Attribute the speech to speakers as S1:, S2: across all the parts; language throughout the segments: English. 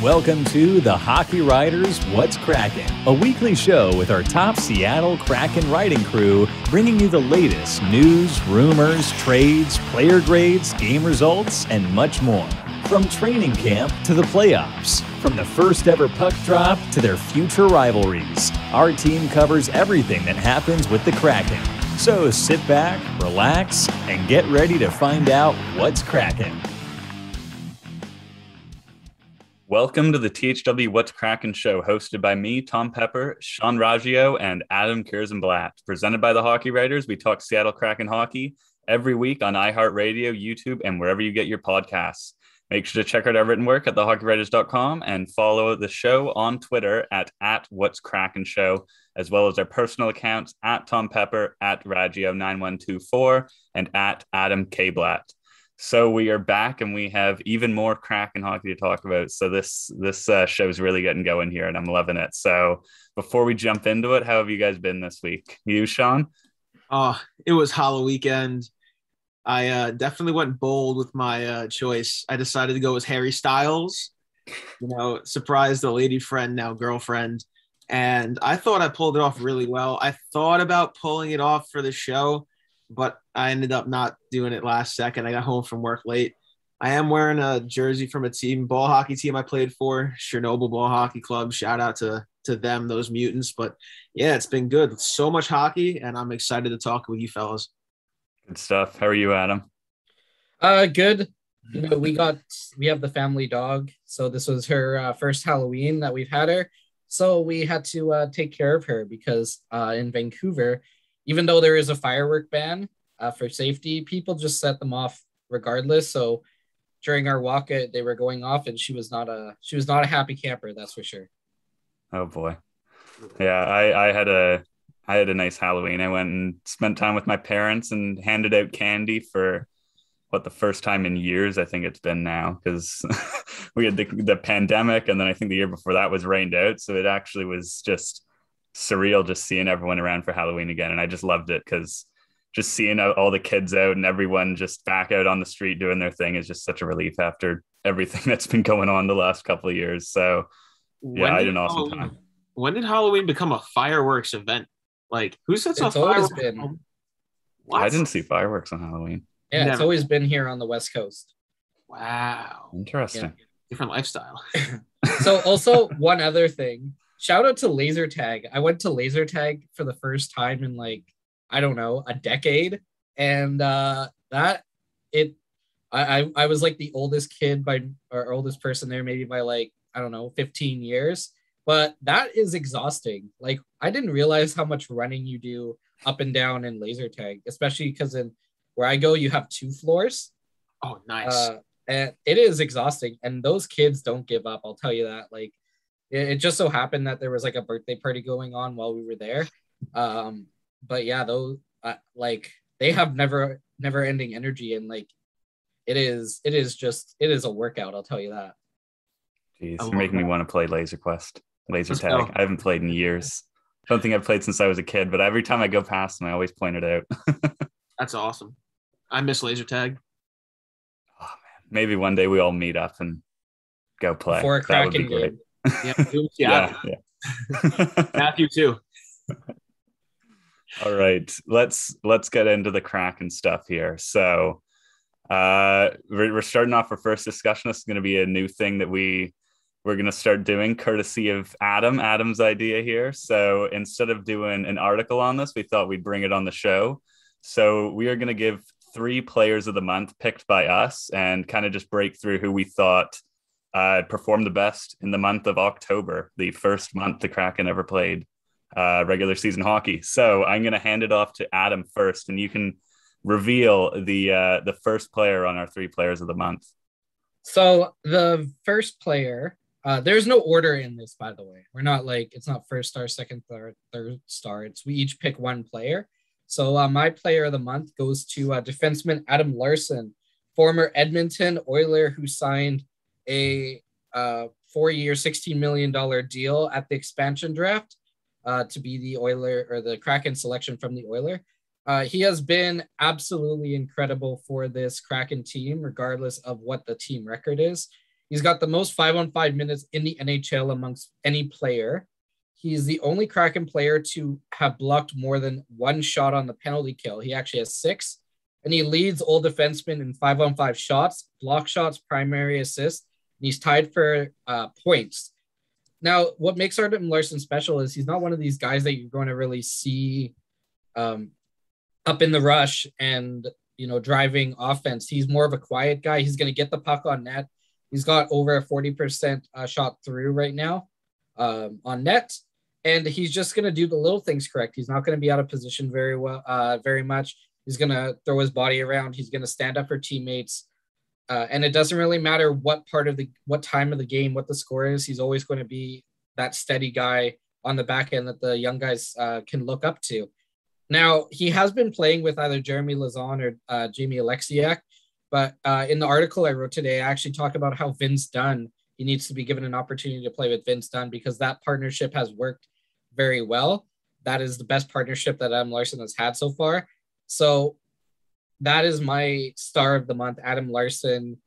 S1: Welcome to the Hockey Writers What's Kraken, a weekly show with our top Seattle Kraken writing crew, bringing you the latest news, rumors, trades, player grades, game results, and much more. From training camp to the playoffs, from the first ever puck drop to their future rivalries, our team covers everything that happens with the Kraken. So sit back, relax, and get ready to find out what's Kraken.
S2: Welcome to the THW What's Kraken show, hosted by me, Tom Pepper, Sean Raggio, and Adam Kierszenblat. Presented by the Hockey Writers, we talk Seattle Kraken hockey every week on iHeartRadio, YouTube, and wherever you get your podcasts. Make sure to check out our written work at thehockeywriters.com and follow the show on Twitter at What's Kraken Show, as well as our personal accounts at Tom Pepper, at Raggio9124, and at Adam K. Blatt. So we are back and we have even more Kraken hockey to talk about. So this show is really getting going here and I'm loving it. So before we jump into it, how have you guys been this week? You, Sean?
S3: Oh, it was Halloween weekend. I definitely went bold with my choice. I decided to go as Harry Styles, surprise the lady friend, now girlfriend. And I thought I pulled it off really well. I thought about pulling it off for the show, but I ended up not doing it last second. I got home from work late. I am wearing a jersey from a ball hockey team I played for, Chernobyl Ball Hockey Club. Shout out to them, those mutants. But yeah, it's been good. So much hockey, and I'm excited to talk with you fellas.
S2: Good stuff. How are you, Adam?
S4: Good. We have the family dog. So this was her first Halloween that we've had her. So we had to take care of her because in Vancouver, even though there is a firework ban for safety, people just set them off regardless. So during our walk, they were going off, and she was not a happy camper. That's for sure.
S2: Oh boy, yeah. I had a nice Halloween. I went and spent time with my parents and handed out candy for the first time in years. I think it's been now because we had the pandemic, and then I think the year before that was rained out. So it actually was just surreal just seeing everyone around for Halloween again. And I just loved it because just seeing all the kids out and everyone just back out on the street doing their thing is just such a relief after everything that's been going on the last couple of years. So yeah, I had an awesome time.
S3: When did Halloween become a fireworks event? Like, who sets off
S4: fireworks?
S2: I didn't see fireworks on Halloween.
S4: Yeah, Never. It's always been here on the West Coast.
S3: Wow.
S2: Interesting.
S3: Yeah. Different lifestyle.
S4: So also one other thing, shout out to laser tag. I went to laser tag for the first time in a decade. And I was like the oldest kid or oldest person there, maybe by 15 years. But that is exhausting. Like, I didn't realize how much running you do up and down in laser tag, especially because where I go, you have 2 floors.
S3: Oh, nice.
S4: And it is exhausting. And those kids don't give up. I'll tell you that. Like, it just so happened that there was a birthday party going on while we were there. But yeah, those they have never ending energy. And it is a workout. I'll tell you that.
S2: Jeez, you're making me want to play laser tag. I haven't played in years. I don't think I've played since I was a kid, but every time I go past them, I always point it out.
S3: That's awesome. I miss laser tag.
S2: Oh man, maybe one day we all meet up and go play.
S4: For a Kraken
S2: game.
S3: Yeah. Matthew too.
S2: All right, let's get into the Kraken stuff here. So we're starting off our first discussion. This is going to be a new thing that we're going to start doing, courtesy of Adam's idea here. So instead of doing an article on this, we thought we'd bring it on the show. So we are going to give 3 players of the month picked by us and kind of just break through who we thought performed the best in the month of October, the first month the Kraken ever played regular season hockey. So I'm going to hand it off to Adam first, and you can reveal the first player on our 3 players of the month.
S4: So the first player, there's no order in this, by the way. We're not it's not first star, second star, third star. We each pick one player. So my player of the month goes to defenseman Adam Larsson, former Edmonton Oiler who signed a 4-year, $16 million deal at the expansion draft to be the Oiler or the Kraken selection from the Oiler. He has been absolutely incredible for this Kraken team, regardless of what the team record is. He's got the most 5-on-5 minutes in the NHL amongst any player. He's the only Kraken player to have blocked more than one shot on the penalty kill. He actually has 6, and he leads all defensemen in 5-on-5 shots, block shots, primary assists, and he's tied for points. Now, what makes Adam Larsson special is he's not one of these guys that you're going to really see up in the rush and, driving offense. He's more of a quiet guy. He's going to get the puck on net. He's got over a 40% shot through right now on net. And he's just going to do the little things correct. He's not going to be out of position very much. He's going to throw his body around. He's going to stand up for teammates. And it doesn't really matter what time of the game, what the score is. He's always going to be that steady guy on the back end that the young guys can look up to. Now, he has been playing with either Jeremy Lauzon or Jamie Alexiak. But in the article I wrote today, I actually talked about how Vince Dunn, he needs to be given an opportunity to play with Vince Dunn because that partnership has worked very well. That is the best partnership that Adam Larsson has had so far. So that is my star of the month, Adam Larsson.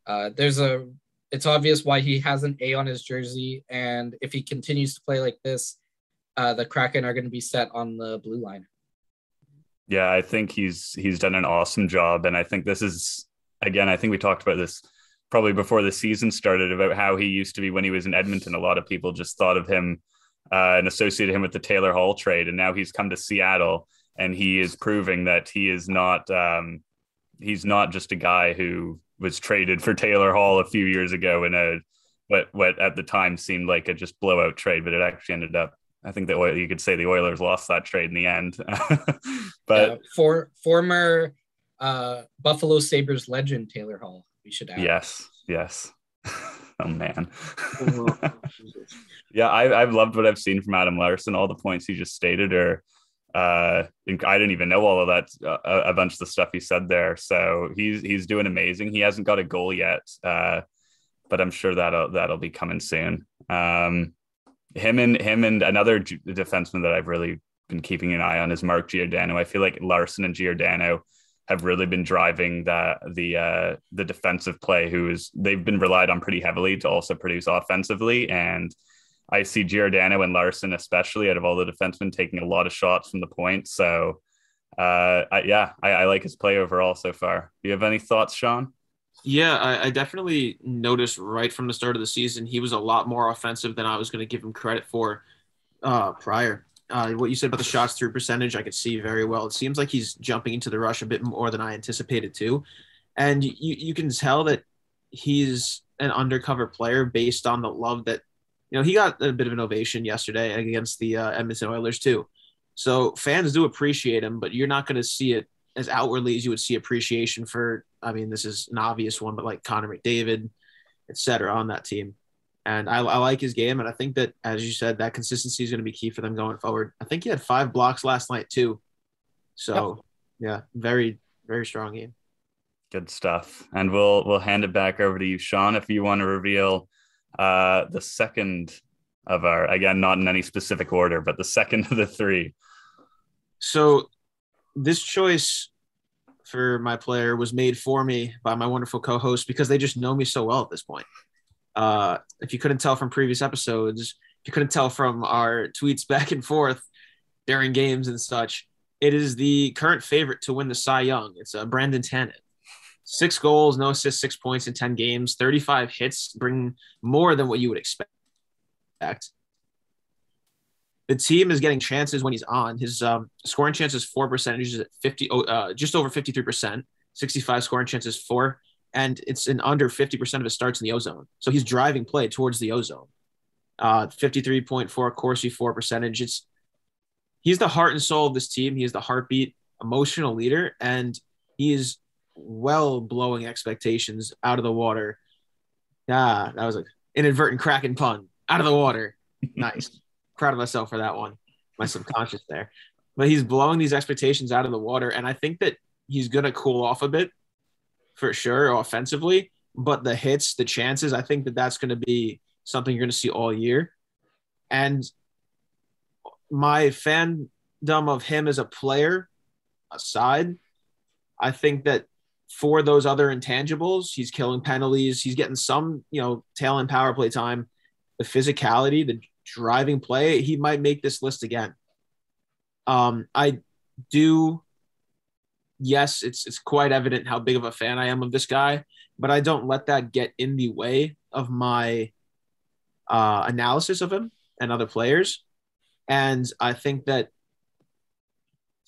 S4: It's obvious why he has an A on his jersey. And if he continues to play like this, the Kraken are going to be set on the blue line.
S2: Yeah, I think he's done an awesome job. And I think this is, again, I think we talked about this probably before the season started about how he used to be when he was in Edmonton. A lot of people just thought of him and associated him with the Taylor Hall trade. And now he's come to Seattle and he is proving that he's not just a guy who was traded for Taylor Hall a few years ago in what at the time seemed like a just blowout trade, but it actually ended up, I think you could say the Oilers lost that trade in the end. But
S4: former Buffalo Sabres legend Taylor Hall, we should add.
S2: Yes. Oh man. Yeah, I've loved what I've seen from Adam Larsson. All the points he just stated are I didn't even know all of that, a bunch of the stuff he said there. So he's doing amazing. He hasn't got a goal yet, but I'm sure that'll be coming soon. Him and another defenseman that I've really been keeping an eye on is Mark Giordano. I feel like Larsson and Giordano have really been driving the defensive play. They've been relied on pretty heavily to also produce offensively, and I see Giordano and Larsson, especially out of all the defensemen, taking a lot of shots from the point. So, I like his play overall so far. Do you have any thoughts, Sean?
S3: Yeah, I definitely noticed right from the start of the season, he was a lot more offensive than I was going to give him credit for prior. What you said about the shots through percentage, I could see very well. It seems like he's jumping into the rush a bit more than I anticipated too. And you can tell that he's an undercover player based on the love that, he got a bit of an ovation yesterday against the Edmonton Oilers too. So fans do appreciate him, but you're not going to see it as outwardly as you would see appreciation for, this is an obvious one, but like Connor McDavid, et cetera, on that team. And I like his game. And I think that, as you said, that consistency is going to be key for them going forward. I think he had 5 blocks last night too. So yeah, very, very strong game.
S2: Good stuff. And we'll hand it back over to you, Sean, if you want to reveal the second of our, again, not in any specific order, but the second of the 3.
S3: So this choice for my player was made for me by my wonderful co-host because they just know me so well at this point. If you couldn't tell from previous episodes, if you couldn't tell from our tweets back and forth during games and such, it is the current favorite to win the Cy Young. It's Brandon Tanev. 6 goals, no assists, 6 points in 10 games, 35 hits, bring more than what you would expect. The team is getting chances when he's on. His scoring chances 4% is at just over 53%, 65 scoring chances 4, and it's in under 50% of his starts in the O-zone. So he's driving play towards the O-zone. 53.4 Corsi 4 percentage. He's the heart and soul of this team. He is the heartbeat, emotional leader, and he is well blowing expectations out of the water. That was an inadvertent Kraken pun. Out of the water. Nice. Proud of myself for that one. My subconscious there. But he's blowing these expectations out of the water, and I think that he's going to cool off a bit for sure offensively, but the hits, the chances, I think that that's going to be something you're going to see all year. And my fandom of him as a player aside, I think that for those other intangibles, he's killing penalties. He's getting some, tail end power play time, the physicality, the driving play. He might make this list again. I do. Yes, it's quite evident how big of a fan I am of this guy, but I don't let that get in the way of my analysis of him and other players. And I think that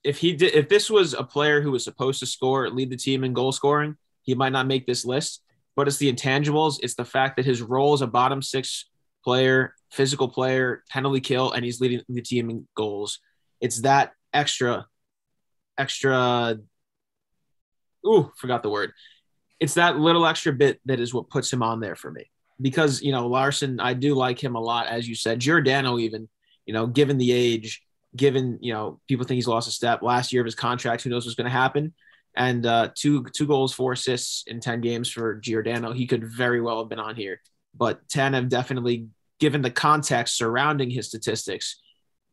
S3: if this was a player who was supposed to score, lead the team in goal scoring, he might not make this list. But it's the intangibles. It's the fact that his role as a bottom six player, physical player, penalty kill, and he's leading the team in goals. It's that extra. Forgot the word. It's that little extra bit that is what puts him on there for me. Because, Larsson, I do like him a lot, as you said. Giordano even, given the age, given, people think he's lost a step. Last year of his contract, who knows what's going to happen. And two goals, 4 assists in 10 games for Giordano. He could very well have been on here. But Tanev definitely, given the context surrounding his statistics,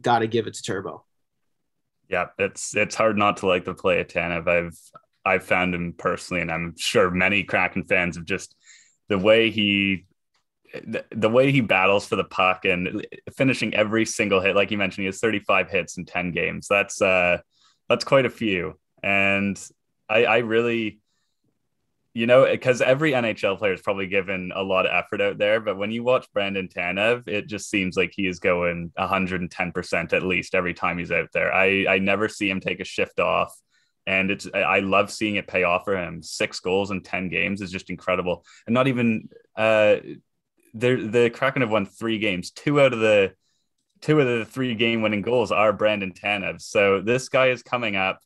S3: got to give it to Turbo.
S2: Yeah, it's hard not to like the play of Tanev. I've found him personally, and I'm sure many Kraken fans have just the way he battles for the puck and finishing every single hit. Like you mentioned, he has 35 hits in 10 games. That's quite a few. And I really, because every NHL player is probably given a lot of effort out there, but when you watch Brandon Tanev, it just seems like he is going 110% at least every time he's out there. I never see him take a shift off. And I love seeing it pay off for him. 6 goals in 10 games is just incredible. And not even the Kraken have won 3 games. 2 out of the 3 game-winning goals are Brandon Tanev. So this guy is coming up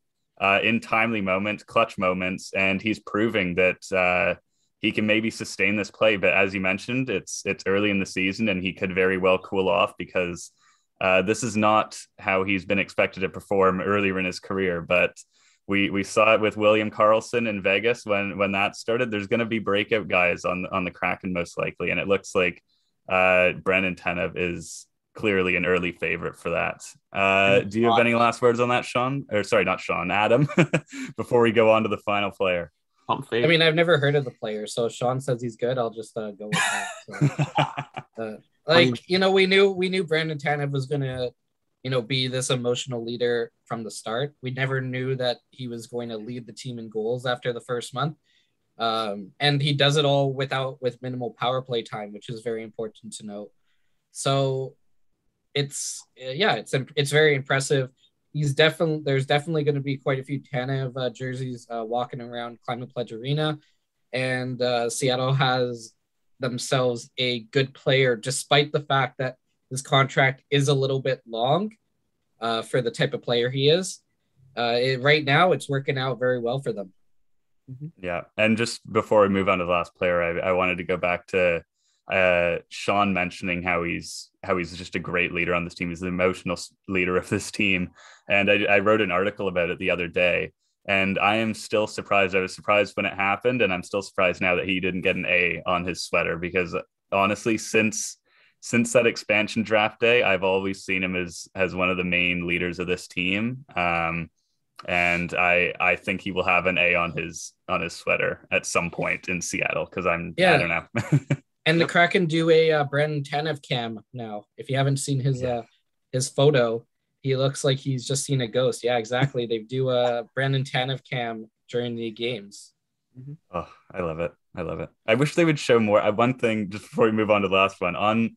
S2: in timely moments, clutch moments, and he's proving that he can maybe sustain this play. But as you mentioned, it's early in the season, and he could very well cool off because this is not how he's been expected to perform earlier in his career. But we saw it with William Karlsson in Vegas when that started. There's going to be breakout guys on the Kraken most likely, and it looks like Brandon Tanev is clearly an early favorite for that. Do you have any last words on that, Sean? Or sorry, not Sean, Adam, before we go on to the final player?
S4: I mean, I've never heard of the player, so Sean says he's good. I'll just go with that. So, we knew Brandon Tanev was going to be this emotional leader from the start. We never knew that he was going to lead the team in goals after the first month. And he does it all with minimal power play time, which is very important to note. So it's very impressive. There's definitely going to be quite a few Tanev jerseys walking around Climate Pledge Arena, and Seattle has themselves a good player, despite the fact that his contract is a little bit long for the type of player he is. Right now, it's working out very well for them.
S2: Yeah, and just before we move on to the last player, I wanted to go back to Sean mentioning how he's just a great leader on this team. He's the emotional leader of this team, and I wrote an article about it the other day. And I am still surprised. I was surprised when it happened, and I'm still surprised now that he didn't get an A on his sweater, because honestly, since that expansion draft day, I've always seen him as one of the main leaders of this team. And I think he will have an A on his sweater at some point in Seattle, because I don't know.
S4: And the Kraken do a Brandon Tanev cam now. If you haven't seen his photo, he looks like he's just seen a ghost. Yeah, exactly. They do a Brandon Tanev cam during the games.
S2: Oh, I love it. I wish they would show more. One thing, just before we move on to the last one, on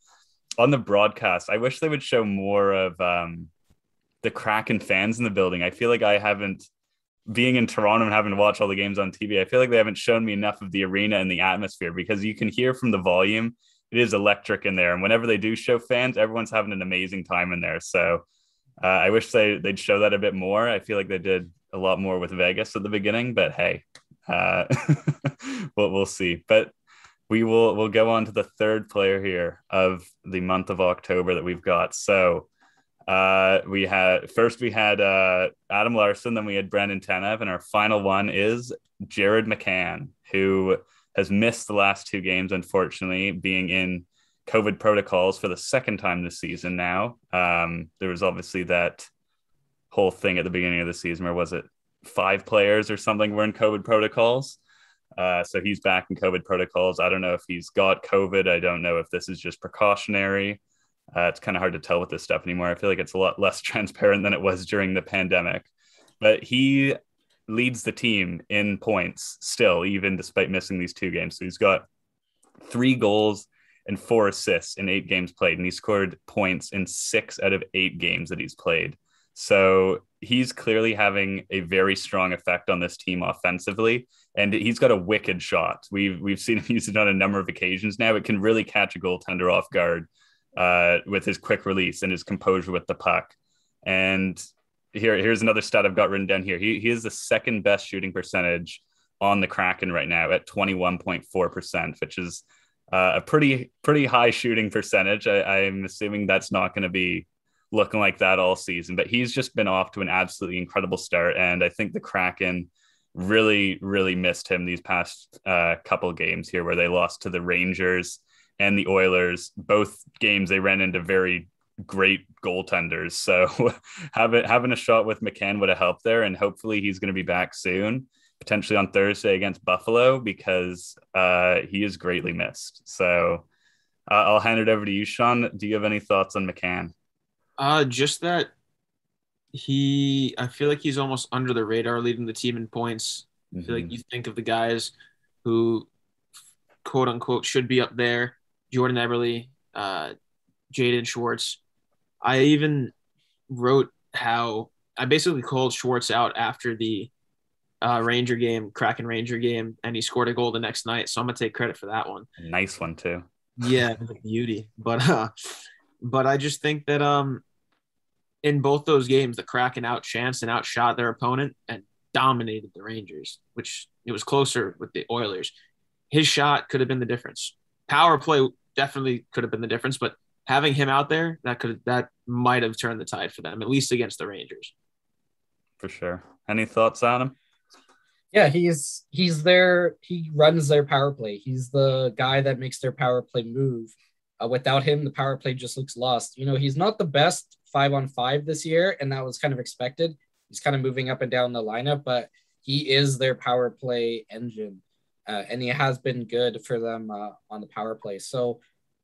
S2: the broadcast, I wish they would show more of the Kraken fans in the building. I feel like being in Toronto and having to watch all the games on TV, I feel like they haven't shown me enough of the arena and the atmosphere, because you can hear from the volume, it is electric in there. And whenever they do show fans, everyone's having an amazing time in there. So I wish they'd show that a bit more. I feel like they did a lot more with Vegas at the beginning, but hey, we'll see. But we'll go on to the third player here of the month of October that we've got. So we had Adam Larsson, then we had Brandon Tanev, and our final one is Jared McCann, who has missed the last 2 games, unfortunately, being in COVID protocols for the second time this season now. There was obviously that whole thing at the beginning of the season, or was it 5 players or something were in COVID protocols. So he's back in COVID protocols. I don't know if he's got COVID. I don't know if this is just precautionary. It's kind of hard to tell with this stuff anymore. I feel like it's a lot less transparent than it was during the pandemic. But he leads the team in points still, even despite missing these 2 games. So he's got 3 goals and 4 assists in 8 games played, and he scored points in 6 out of 8 games that he's played. So he's clearly having a very strong effect on this team offensively, and he's got a wicked shot. We've seen him use it on a number of occasions now. It can really catch a goaltender off guard with his quick release and his composure with the puck. And here's another stat I've got written down here. He is the second best shooting percentage on the Kraken right now at 21.4%, which is a pretty high shooting percentage. I'm assuming that's not going to be looking like that all season, but he's just been off to an absolutely incredible start. And I think the Kraken really, really missed him these past couple games here, where they lost to the Rangers and the Oilers. Both games they ran into very great goaltenders. So having a shot with McCann would have helped there. And hopefully he's going to be back soon, potentially on Thursday against Buffalo, because he is greatly missed. So I'll hand it over to you, Sean. Do you have any thoughts on McCann?
S3: Just that I feel like he's almost under the radar leading the team in points. I feel like you think of the guys who quote unquote should be up there: Jordan Eberle, Jaden Schwartz. I even wrote how I basically called Schwartz out after the Kraken Ranger game, and he scored a goal the next night. So I'm gonna take credit for that one.
S2: Nice one too.
S3: Yeah, beauty. But I just think that in both those games, the Kraken outchanced and outshot their opponent and dominated the Rangers, which it was closer with the Oilers. His shot could have been the difference. Power play definitely could have been the difference, but having him out there, that might have turned the tide for them, at least against the Rangers.
S2: For sure. Any thoughts, Adam?
S4: Yeah, he's there. He runs their power play. He's the guy that makes their power play move. Without him, the power play just looks lost. He's not the best 5-on-5 this year, and that was kind of expected. He's kind of moving up and down the lineup, but he is their power play engine, and he has been good for them on the power play. So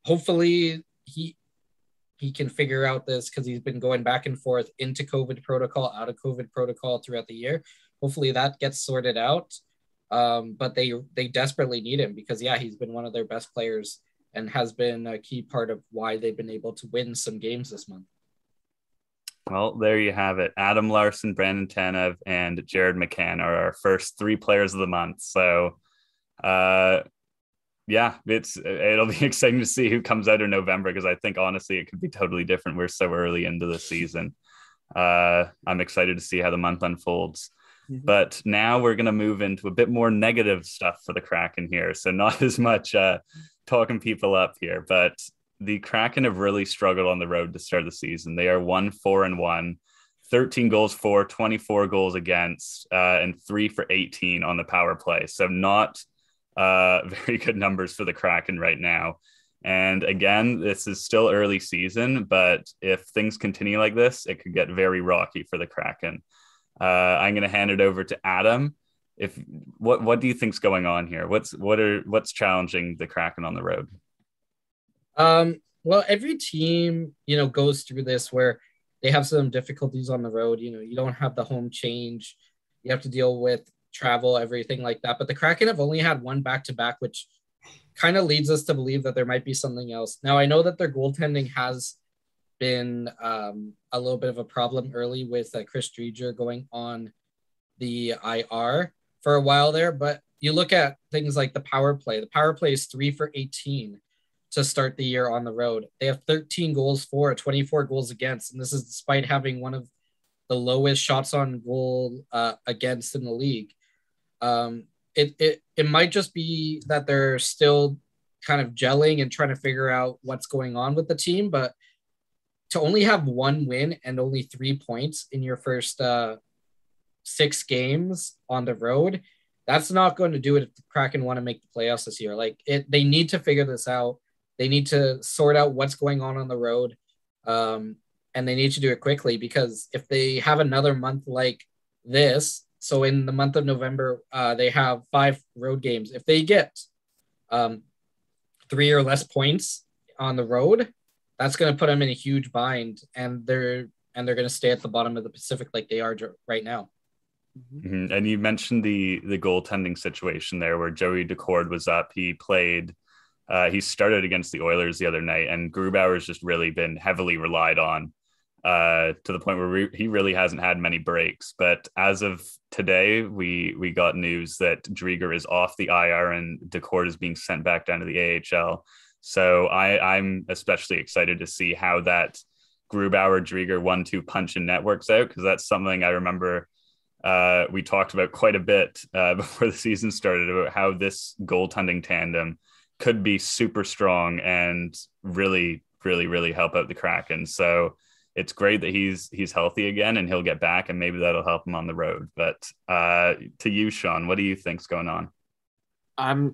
S4: hopefully he can figure out this, because he's been going back and forth into COVID protocol, out of COVID protocol throughout the year. Hopefully that gets sorted out. But they desperately need him, because he's been one of their best players and has been a key part of why they've been able to win some games this month.
S2: Well, there you have it. Adam Larsson, Brandon Tanev, and Jared McCann are our first 3 players of the month. So, it'll be exciting to see who comes out in November, because I think honestly it could be totally different. We're so early into the season. I'm excited to see how the month unfolds. But now we're going to move into a bit more negative stuff for the Kraken here. So not as much talking people up here, but the Kraken have really struggled on the road to start the season. They are 1-4-1, 13 goals for, 24 goals against, and 3 for 18 on the power play. So not very good numbers for the Kraken right now. And again, this is still early season, but if things continue like this, it could get very rocky for the Kraken. I'm going to hand it over to Adam. What do you think's going on here? What's challenging the Kraken on the road?
S4: Well, every team, goes through this where they have some difficulties on the road. You don't have the home change. You have to deal with travel, everything like that. But the Kraken have only had one back-to-back, which kind of leads us to believe that there might be something else. Now, I know that their goaltending has been a little bit of a problem early with Chris Driedger going on the IR for a while there, but you look at things like the power play. The power play is 3 for 18 to start the year on the road. They have 13 goals for, 24 goals against, and this is despite having one of the lowest shots on goal against in the league. It might just be that they're still kind of gelling and trying to figure out what's going on with the team, but to only have 1 win and only 3 points in your first 6 games on the road, that's not going to do it if the Kraken want to make the playoffs this year. They need to figure this out. They need to sort out what's going on the road, and they need to do it quickly, because if they have another month like this, So in the month of November, they have 5 road games. If they get 3 or less points on the road, that's going to put them in a huge bind, and they're going to stay at the bottom of the Pacific like they are right now.
S2: Mm-hmm. And you mentioned the goaltending situation there, where Joey Decord was up. He played. He started against the Oilers the other night, and Grubauer's just really been heavily relied on to the point where he really hasn't had many breaks. But as of today, we got news that Drieger is off the IR and Decord is being sent back down to the AHL. So I'm especially excited to see how that Grubauer-Drieger 1-2 punch and net works out, because that's something I remember we talked about quite a bit before the season started, about how this goaltending tandem could be super strong and really, really, really help out the Kraken. So it's great that he's healthy again and he'll get back, and maybe that'll help him on the road. But to you, Sean, what do you think's going on?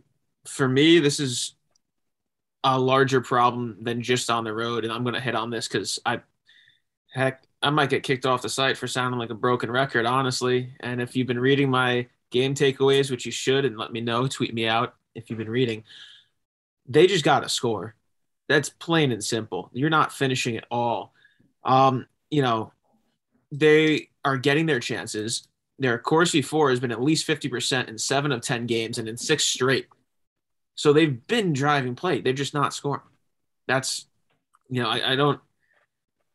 S3: For me, this is a larger problem than just on the road, and I'm going to hit on this because I might get kicked off the site for sounding like a broken record, honestly. And if you've been reading my game takeaways, which you should, and let me know, tweet me out if you've been reading, they just got to score. That's plain and simple. You're not finishing at all. They are getting their chances. Their Corsi 4 has been at least 50% in 7 of 10 games and in 6 straight. So they've been driving play. They're just not scoring. That's, I don't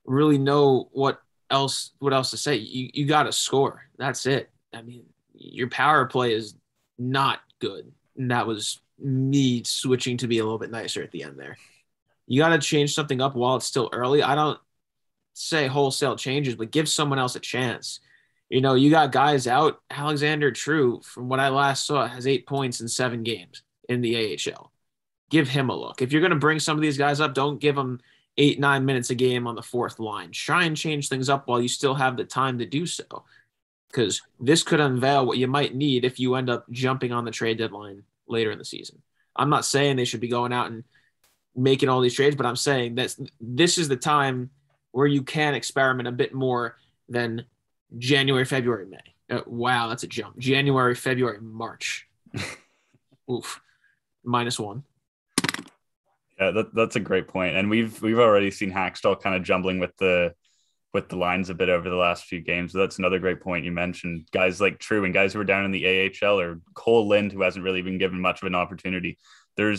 S3: really know what else to say. You got to score. That's it. I mean, your power play is not good. And that was me switching to be a little bit nicer at the end there. You got to change something up while it's still early. I don't say wholesale changes, but give someone else a chance. You got guys out. Alexander True, from what I last saw, has 8 points in 7 games in the AHL. Give him a look. If you're going to bring some of these guys up, don't give them 8-9 minutes a game on the 4th line. Try and change things up while you still have the time to do so, because this could unveil what you might need if you end up jumping on the trade deadline later in the season. I'm not saying they should be going out and making all these trades, but I'm saying that this is the time where you can experiment a bit more than January, February, May. Wow, that's a jump. January, February, March. Oof. -1.
S2: Yeah, that's a great point. And we've already seen Hackstall kind of jumbling with the lines a bit over the last few games. So that's another great point you mentioned. Guys like True and guys who are down in the AHL, or Cole Lind, who hasn't really been given much of an opportunity. There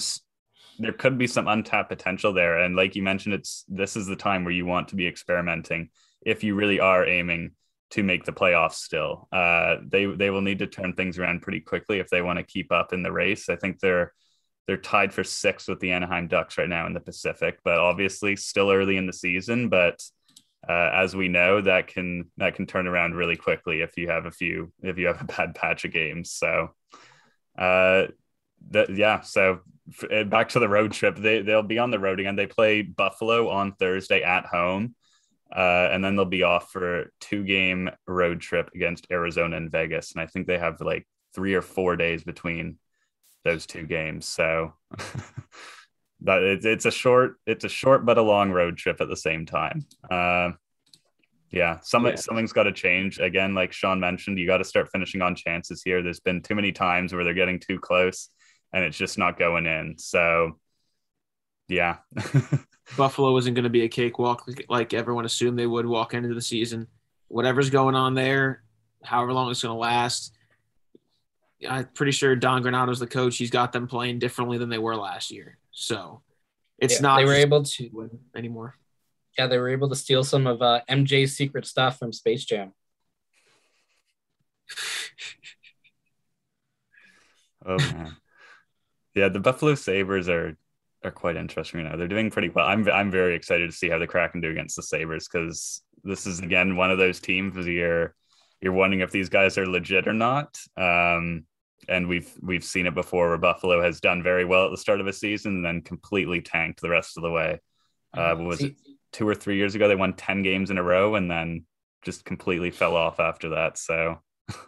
S2: could be some untapped potential there. And like you mentioned, this is the time where you want to be experimenting if you really are aiming to make the playoffs still. They will need to turn things around pretty quickly if they want to keep up in the race. I think they're tied for 6th with the Anaheim Ducks right now in the Pacific, but obviously still early in the season. But as we know, that can turn around really quickly if you have a bad patch of games. So So back to the road trip. They'll be on the road again. They play Buffalo on Thursday at home. And then they'll be off for a 2-game road trip against Arizona and Vegas. And I think they have like 3 or 4 days between those 2 games. So it's a short but a long road trip at the same time. Something's got to change. Again, like Sean mentioned, you got to start finishing on chances here. There's been too many times where they're getting too close and it's just not going in. So yeah.
S3: Buffalo isn't going to be a cakewalk like everyone assumed they would walk into the season. Whatever's going on there, however long it's going to last, I'm pretty sure Don Granato's the coach. He's got them playing differently than they were last year. So it's not
S4: they were able to
S3: win anymore.
S4: Yeah, they were able to steal some of MJ's secret stuff from Space Jam.
S2: Oh man. Yeah, the Buffalo Sabres are quite interesting right now. They're doing pretty well. I'm very excited to see how the Kraken do against the Sabres, because this is again one of those teams where you're wondering if these guys are legit or not. And we've seen it before where Buffalo has done very well at the start of a season and then completely tanked the rest of the way. What was it, 2 or 3 years ago? They won 10 games in a row and then just completely fell off after that. So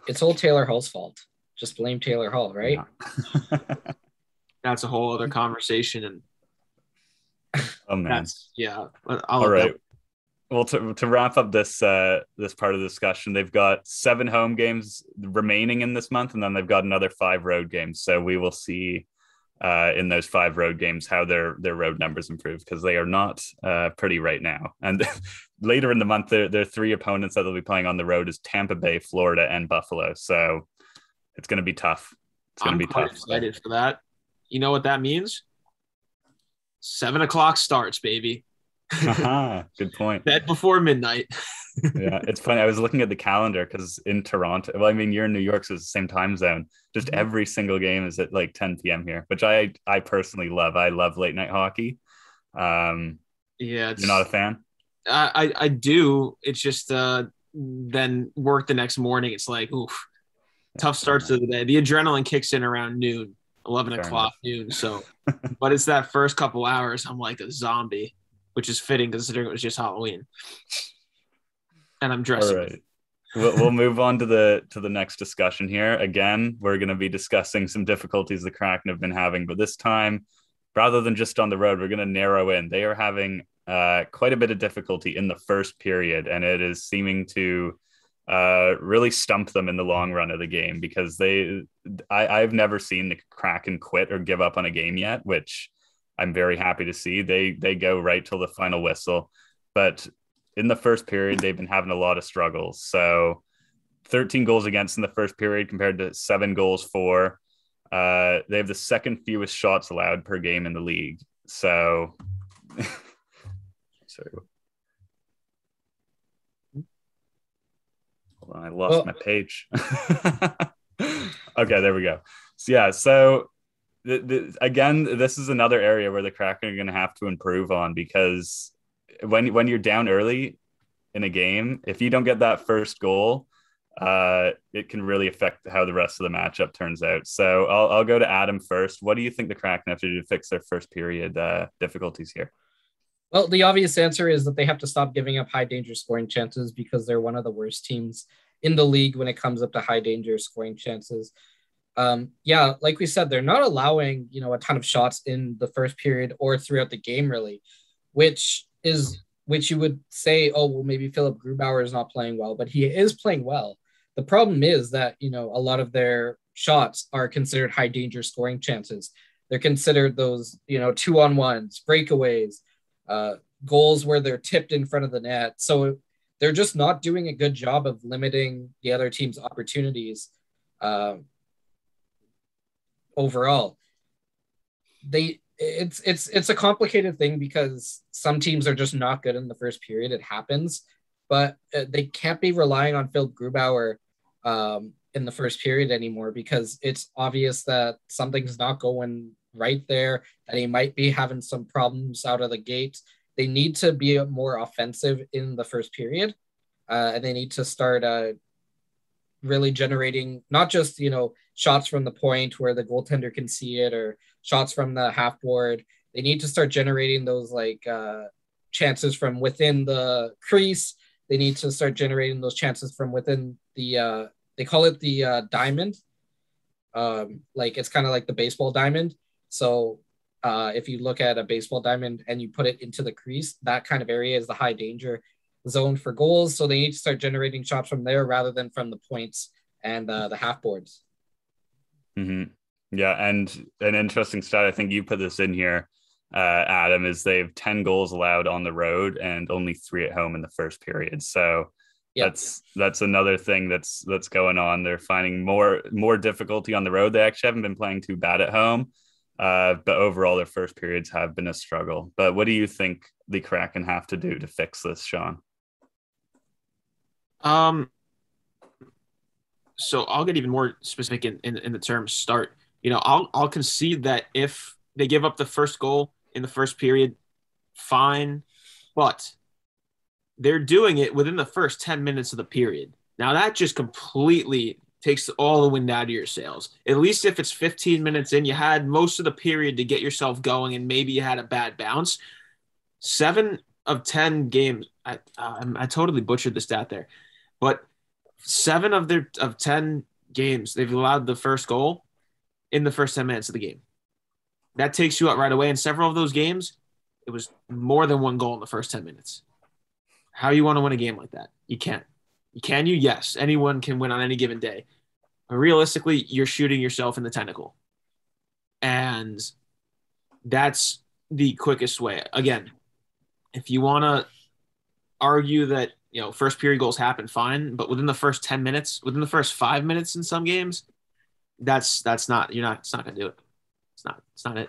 S4: it's all Taylor Hall's fault. Just blame Taylor Hall, right?
S2: Yeah.
S3: That's a whole other conversation. And
S2: oh man.
S3: yeah.
S2: All right. Well, to wrap up this this part of the discussion, they've got 7 home games remaining in this month, and then they've got another 5 road games. So we will see in those 5 road games how their road numbers improve, because they are not pretty right now. And later in the month, their 3 opponents that they'll be playing on the road is Tampa Bay, Florida, and Buffalo. So it's going to be tough. It's going to be tough.
S3: Excited for that. You know what that means? 7 o'clock starts, baby.
S2: Good point.
S3: Bed before midnight.
S2: Yeah, it's funny. I was looking at the calendar because in Toronto, well, I mean, you're in New York, so it's the same time zone. Just every single game is at like 10 p.m. here, which I personally love. I love late night hockey.
S3: Yeah,
S2: you're not a fan?
S3: I do. It's just then work the next morning. It's like, oof, tough starts to the day. The adrenaline kicks in around noon, 11 o'clock noon. So, but it's that first couple hours, I'm like a zombie, which is fitting considering it was just Halloween. And I'm dressing.
S2: All right. We'll move on to the next discussion here. Again, we're going to be discussing some difficulties the Kraken have been having, but this time, rather than just on the road, we're going to narrow in. They are having quite a bit of difficulty in the first period, and it is seeming to really stump them in the long run of the game, because I've never seen the Kraken quit or give up on a game yet, which I'm very happy to see. They go right till the final whistle, but in the first period, they've been having a lot of struggles. So 13 goals against in the first period compared to 7 goals for. They have the second fewest shots allowed per game in the league. So, sorry. Hold on, I lost my page. Okay, there we go. So, yeah, so again, this is another area where the Kraken are going to have to improve on, because when you're down early in a game, if you don't get that first goal, it can really affect how the rest of the matchup turns out. So I'll go to Adam first. What do you think the Kraken have to do to fix their first period difficulties here?
S4: Well, the obvious answer is that they have to stop giving up high danger scoring chances, because they're one of the worst teams in the league when it comes up to high danger scoring chances. Yeah, like we said, they're not allowing, a ton of shots in the first period or throughout the game, really, which you would say, oh, well, maybe Philip Grubauer is not playing well, but he is playing well. The problem is that, a lot of their shots are considered high danger scoring chances. They're considered those, 2-on-1s, breakaways, goals where they're tipped in front of the net. So they're just not doing a good job of limiting the other team's opportunities overall. It's a complicated thing, because some teams are just not good in the first period. It happens, but they can't be relying on Phil Grubauer in the first period anymore, because it's obvious that something's not going right there, that he might be having some problems out of the gate. They need to be more offensive in the first period, and they need to start really generating not just, shots from the point where the goaltender can see it, or shots from the half board. They need to start generating those chances from within the crease. They need to start generating those chances from within the, they call it the diamond. It's kind of like the baseball diamond. So if you look at a baseball diamond and you put it into the crease, that kind of area is the high danger zone for goals. So they need to start generating shots from there rather than from the points and the half boards.
S2: Mm-hmm. Yeah, and an interesting stat, I think you put this in here, Adam, is they have 10 goals allowed on the road and only 3 at home in the first period. So that's another thing that's going on. They're finding more difficulty on the road. They actually haven't been playing too bad at home, but overall their first periods have been a struggle. But what do you think the Kraken have to do to fix this, Sean?
S3: So I'll get even more specific in the term start. I'll concede that if they give up the first goal in the first period, fine, but they're doing it within the first 10 minutes of the period. Now that just completely takes all the wind out of your sails. At least if it's 15 minutes in, you had most of the period to get yourself going, and maybe you had a bad bounce. 7 of 10 games, I totally butchered the stat there, but 7 of 10 games, they've allowed the first goal in the first 10 minutes of the game. That takes you out right away. In several of those games, it was more than 1 goal in the first 10 minutes. How you want to win a game like that? You can't. Can you? Yes. Anyone can win on any given day. But realistically, you're shooting yourself in the tentacle. And that's the quickest way. Again, if you want to argue that, first period goals happen, fine. But within the first 10 minutes, within the first 5 minutes in some games, it's not going to do it. It's not it.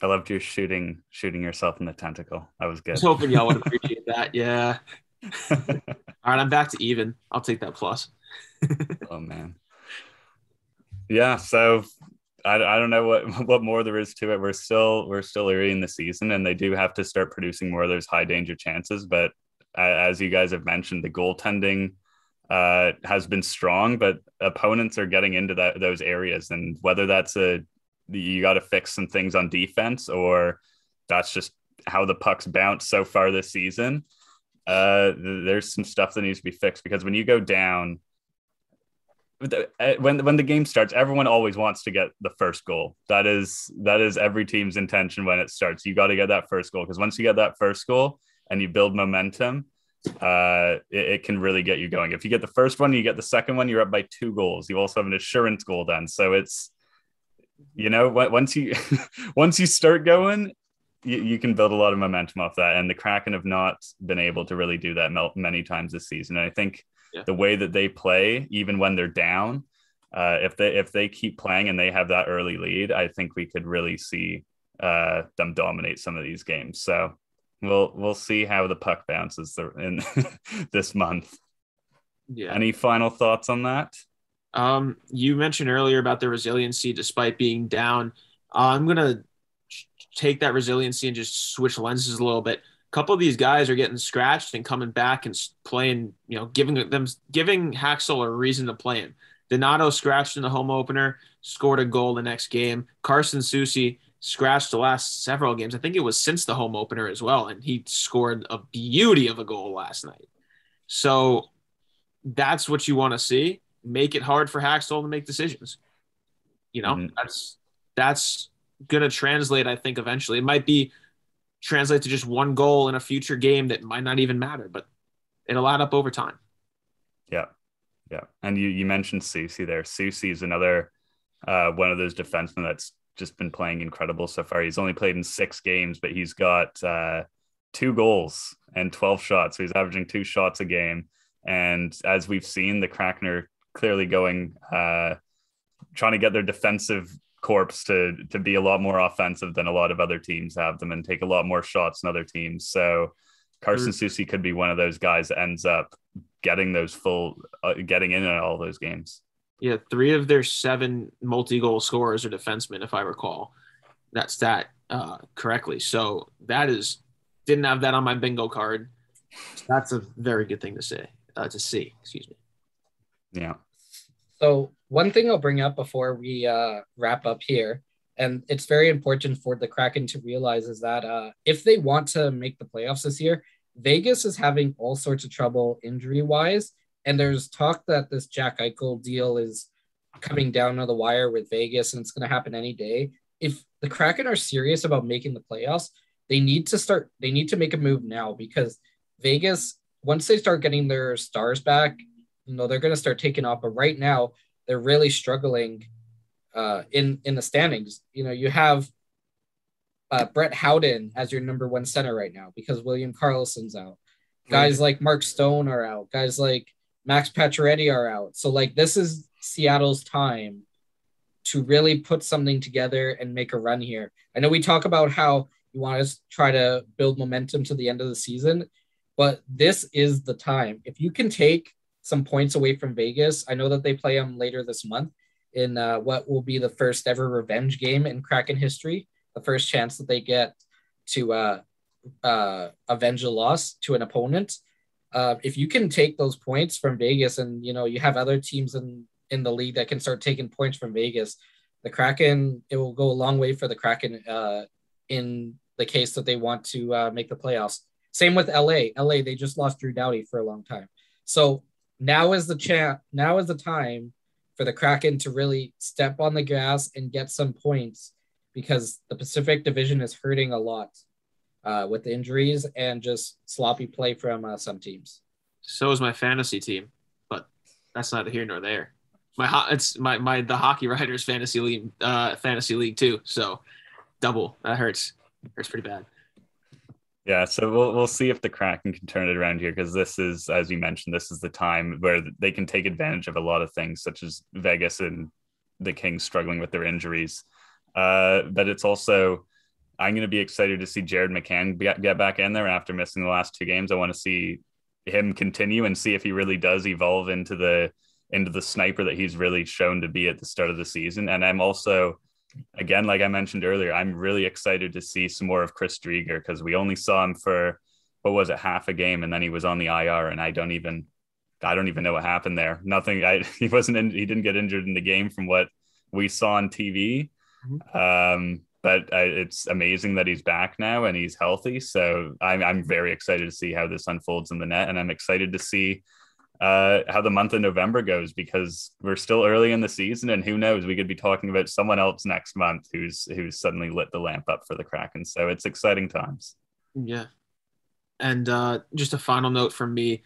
S2: I loved your shooting yourself in the tentacle. That was good.
S3: I was hoping y'all would appreciate that. Yeah. All right, I'm back to even. I'll take that plus.
S2: Oh man. Yeah, so I don't know what more there is to it. We're still early in the season, and they do have to start producing more of those high danger chances. But as you guys have mentioned, the goaltending has been strong, but opponents are getting into those areas, and whether that's you got to fix some things on defense, or that's just how the pucks bounce so far this season. There's some stuff that needs to be fixed, because when you go down, when the game starts, everyone always wants to get the first goal. That is every team's intention when it starts. You got to get that first goal, because once you get that first goal and you build momentum, it can really get you going. If you get the first one, you get the second one, you're up by 2 goals. You also have an assurance goal then. So it's, once you start going, you can build a lot of momentum off that. And the Kraken have not been able to really do that many times this season. And I think the way that they play, even when they're down, if they keep playing and they have that early lead, I think we could really see them dominate some of these games. So we'll see how the puck bounces in this month. Yeah. Any final thoughts on that?
S3: You mentioned earlier about the resiliency despite being down. I'm going to take that resiliency and just switch lenses a little bit. A couple of these guys are getting scratched and coming back and playing, giving Haxel a reason to play him. Donato scratched in the home opener, scored a goal the next game. Carson Soucy scratched the last several games. I think it was since the home opener as well, and he scored a beauty of a goal last night. So that's what you want to see. Make it hard for Haxel to make decisions. That's going to translate, I think, eventually. It might translate to just one goal in a future game that might not even matter, but it'll add up over time.
S2: Yeah. And you mentioned Soucy there. Soucy is another one of those defensemen that's just been playing incredible so far. He's only played in 6 games, but he's got 2 goals and 12 shots. So he's averaging 2 shots a game. And as we've seen, the Kraken are clearly going, trying to get their defensive corps to be a lot more offensive than a lot of other teams have them, and take a lot more shots than other teams. So Carson Soucy could be one of those guys that ends up getting those getting in all those games.
S3: Yeah, 3 of their 7 multi-goal scorers are defensemen, if I recall that stat correctly. So didn't have that on my bingo card. That's a very good thing to see. Excuse me.
S2: Yeah.
S4: So one thing I'll bring up before we wrap up here, and it's very important for the Kraken to realize, is that if they want to make the playoffs this year, Vegas is having all sorts of trouble injury-wise, and there's talk that this Jack Eichel deal is coming down to the wire with Vegas, and it's going to happen any day. If the Kraken are serious about making the playoffs, they need to make a move now, because Vegas, once they start getting their stars back, they're going to start taking off. But right now, they're really struggling in the standings. You have Brett Howden as your number 1 center right now because William Karlsson's out. Guys like Mark Stone are out. Guys like Max Pacioretty are out. So, this is Seattle's time to really put something together and make a run here. I know we talk about how you want to try to build momentum to the end of the season, but this is the time. If you can take some points away from Vegas. I know that they play them later this month in what will be the first ever revenge game in Kraken history, the first chance that they get to avenge a loss to an opponent. If you can take those points from Vegas, and you have other teams in the league that can start taking points from Vegas, the Kraken, it will go a long way for the Kraken in the case that they want to make the playoffs. Same with LA. They just lost Drew Doughty for a long time. So now is the time for the Kraken to really step on the gas and get some points, because the Pacific Division is hurting a lot. with the injuries and just sloppy play from some teams.
S3: So is my fantasy team, but that's neither here nor there. The Hockey Writers fantasy league too. So double that hurts pretty bad.
S2: Yeah, so we'll see if the Kraken can turn it around here, because this is, as you mentioned, this is the time where they can take advantage of a lot of things, such as Vegas and the Kings struggling with their injuries. But it's also, I'm going to be excited to see Jared McCann get back in there after missing the last 2 games. I want to see him continue and see if he really does evolve into the sniper that he's really shown to be at the start of the season. And I'm also, again, like I mentioned earlier, I'm really excited to see some more of Chris Drieger, because we only saw him for, what was it, half a game, and then he was on the IR, and I don't even know what happened there. Nothing. He didn't get injured in the game from what we saw on TV. But it's amazing that he's back now and he's healthy. So I'm very excited to see how this unfolds in the net, and I'm excited to see how the month of November goes, because we're still early in the season, and who knows, we could be talking about someone else next month who's suddenly lit the lamp up for the Kraken. So it's exciting times.
S3: Yeah. And just a final note from me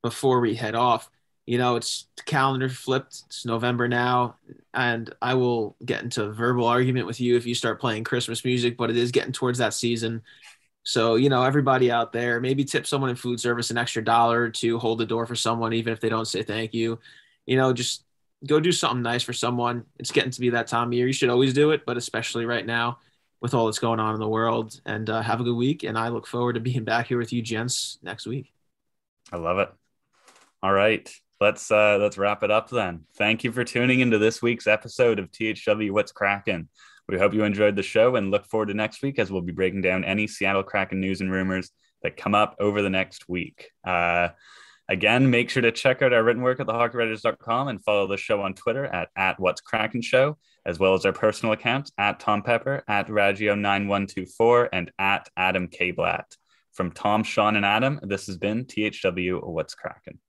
S3: before we head off. It's the calendar flipped. It's November now, and I will get into a verbal argument with you if you start playing Christmas music, but it is getting towards that season. So, everybody out there, maybe tip someone in food service an extra $1 to hold the door for someone, even if they don't say thank you. Just go do something nice for someone. It's getting to be that time of year. You should always do it, but especially right now with all that's going on in the world. And have a good week. And I look forward to being back here with you gents next week.
S2: I love it. All right. Let's wrap it up then. Thank you for tuning into this week's episode of THW What's Kraken. We hope you enjoyed the show and look forward to next week, as we'll be breaking down any Seattle Kraken news and rumors that come up over the next week. Again, make sure to check out our written work at thehockeywriters.com and follow the show on Twitter at What's Kraken Show, as well as our personal accounts at Tom Pepper, at Raggio9124, and at Adam Kierszenblat. From Tom, Sean, and Adam, this has been THW What's Kraken.